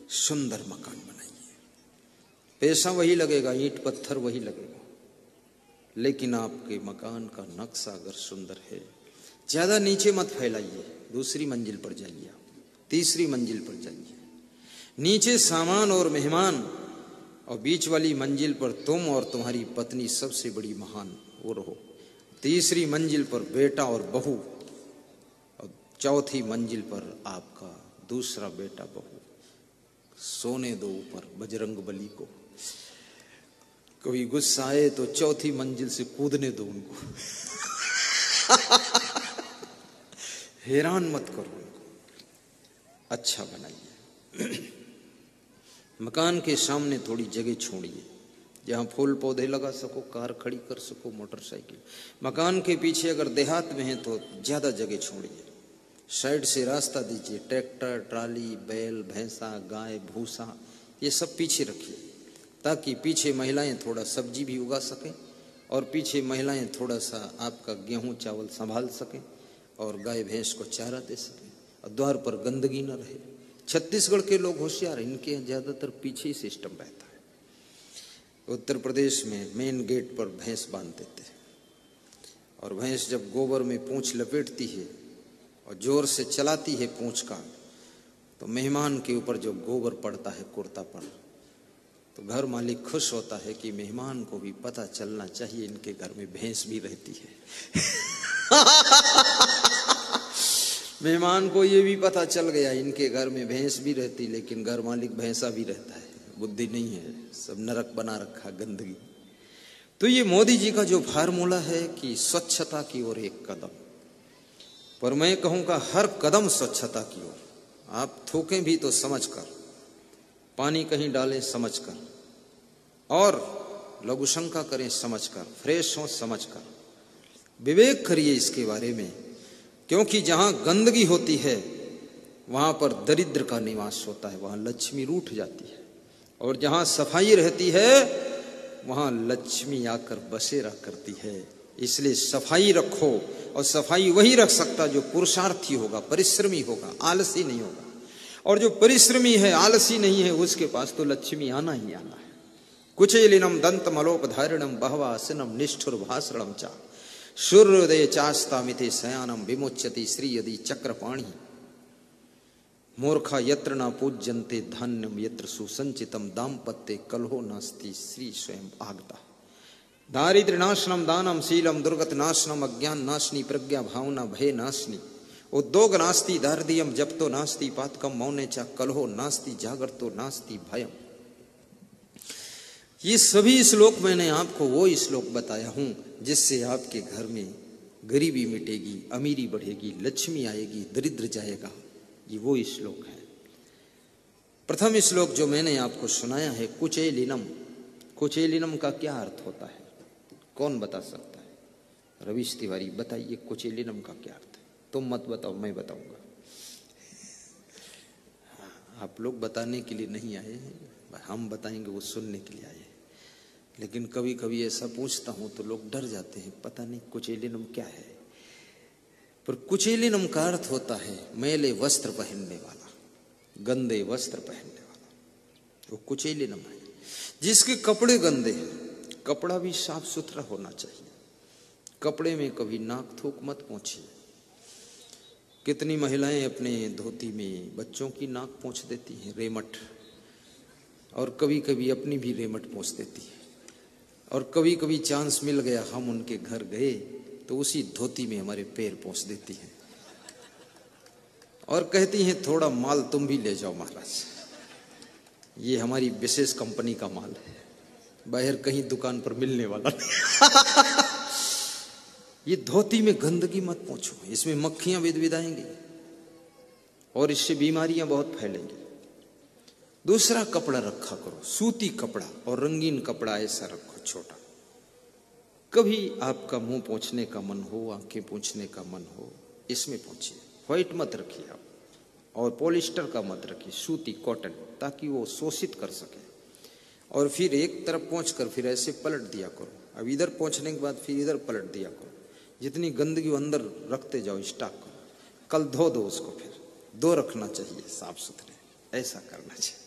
सुंदर मकान बनाइए। पैसा वही लगेगा, ईंट पत्थर वही लगेगा, लेकिन आपके मकान का नक्शा अगर सुंदर है, ज्यादा नीचे मत फैलाइए। दूसरी मंजिल पर जाइए, तीसरी मंजिल पर जाइए। नीचे सामान और मेहमान, और बीच वाली मंजिल पर तुम और तुम्हारी पत्नी सबसे बड़ी महान वो रहो। तीसरी मंजिल पर बेटा और बहू, और चौथी मंजिल पर आपका दूसरा बेटा बहू। सोने दो ऊपर बजरंग बली को। कभी गुस्सा आए तो चौथी मंजिल से कूदने दो उनको। हैरान मत करो उनको, अच्छा बनाइए। मकान के सामने थोड़ी जगह छोड़िए, जहां फूल पौधे लगा सको, कार खड़ी कर सको, मोटरसाइकिल। मकान के पीछे अगर देहात में है तो ज्यादा जगह छोड़िए। साइड से रास्ता दीजिए, ट्रैक्टर, ट्राली, बैल, भैंसा, गाय, भूसा ये सब पीछे रखिए, ताकि पीछे महिलाएं थोड़ा सब्जी भी उगा सकें, और पीछे महिलाएं थोड़ा सा आपका गेहूं चावल संभाल सकें, और गाय भैंस को चारा दे सकें, और द्वार पर गंदगी न रहे। छत्तीसगढ़ के लोग होशियार, इनके ज्यादातर पीछे ही सिस्टम रहता है। उत्तर प्रदेश में मेन गेट पर भैंस बांध देते हैं, और भैंस जब गोबर में पूंछ लपेटती है और जोर से चलाती है पूंछ का, तो मेहमान के ऊपर जो गोबर पड़ता है कुर्ता पर, तो घर मालिक खुश होता है कि मेहमान को भी पता चलना चाहिए इनके घर में भैंस भी रहती है। मेहमान को ये भी पता चल गया इनके घर में भैंस भी रहती, लेकिन घर मालिक भैंसा भी रहता है, बुद्धि नहीं है, सब नरक बना रखा, गंदगी। तो ये मोदी जी का जो फार्मूला है कि स्वच्छता की ओर एक कदम, पर मैं कहूंगा हर कदम स्वच्छता की ओर। आप थूकें भी तो समझ कर, पानी कहीं डालें समझ कर, और लघु शंका करें समझ कर, फ्रेश हो समझ कर, विवेक करिए इसके बारे में। क्योंकि जहां गंदगी होती है वहां पर दरिद्र का निवास होता है, वहां लक्ष्मी रूठ जाती है, और जहां सफाई रहती है वहां लक्ष्मी आकर बसेरा करती है। इसलिए सफाई रखो, और सफाई वही रख सकता जो पुरुषार्थी होगा, परिश्रमी होगा, आलसी नहीं होगा। और जो परिश्रमी है, आलसी नहीं है, उसके पास तो लक्ष्मी आना ही आना है। कुचेलिनम दंत मलोपधारिणम बहवासनम निष्ठुर भाषणम चा सूर्योदय चास्तामिते शयानम विमुच्यति श्री यदि चक्रपाणी। मूर्खा यत्र न पूज्यन्ते धान्यम यत्र सुसंचितम दाम्पत्ये कलहो नास्ति श्री स्वयं आगता। दारिद्र्य नाशनम दानम शीलम दुर्गत नाशनम अज्ञान नाशनी प्रज्ञा भावना भय नाशनी। उद्योग नास्ति दार्दियम जप्तो नास्ति पातकम मौने चा कलहो नास्ति जागरतो नास्ति भयम। ये सभी श्लोक मैंने आपको वो श्लोक बताया हूं जिससे आपके घर में गरीबी मिटेगी, अमीरी बढ़ेगी, लक्ष्मी आएगी, दरिद्र जाएगा। ये वो श्लोक है। प्रथम श्लोक जो मैंने आपको सुनाया है कुचेलिनम। कुचेलिनम का क्या अर्थ होता है, कौन बता सकता है? रवीश तिवारी बताइए, कुचेलिनम का क्या अर्थ है? तुम मत बताओ, मैं बताऊंगा। आप लोग बताने के लिए नहीं आए हैं, हम बताएंगे, वो सुनने के लिए आए हैं। लेकिन कभी कभी ऐसा पूछता हूं तो लोग डर जाते हैं, पता नहीं कुचेलिनम क्या है। पर कुचेलिनम का अर्थ होता है मैले वस्त्र पहनने वाला, गंदे वस्त्र पहनने वाला, वो कुचेलिनम है। जिसके कपड़े गंदे हैं, कपड़ा भी साफ सुथरा होना चाहिए। कपड़े में कभी नाक थूक मत पोंछिए। कितनी महिलाएं अपने धोती में बच्चों की नाक पोंछ देती हैं, रेमट, और कभी कभी अपनी भी रेमट पोंछ देती है। और कभी कभी चांस मिल गया, हम उनके घर गए तो उसी धोती में हमारे पैर पोंछ देती हैं, और कहती हैं थोड़ा माल तुम भी ले जाओ महाराज, ये हमारी विशेष कंपनी का माल है, बाहर कहीं दुकान पर मिलने वाला नहीं। ये धोती में गंदगी मत पोंछो, इसमें मक्खियां विदविदाएंगी और इससे बीमारियां बहुत फैलेंगी। दूसरा कपड़ा रखा करो, सूती कपड़ा और रंगीन कपड़ा ऐसा रखो छोटा। कभी आपका मुंह पोंछने का मन हो, आंखें पोंछने का मन हो, इसमें पोंछिए। व्हाइट मत रखिए आप, और पॉलिस्टर का मत रखिए, सूती कॉटन, ताकि वो शोषित कर सके। और फिर एक तरफ पोंछ कर फिर ऐसे पलट दिया करो। अब इधर पोंछने के बाद फिर इधर पलट दिया करो। जितनी गंदगी अंदर रखते जाओ, स्टॉक करो, कल धो दो उसको, फिर दो रखना चाहिए साफ सुथरे, ऐसा करना चाहिए।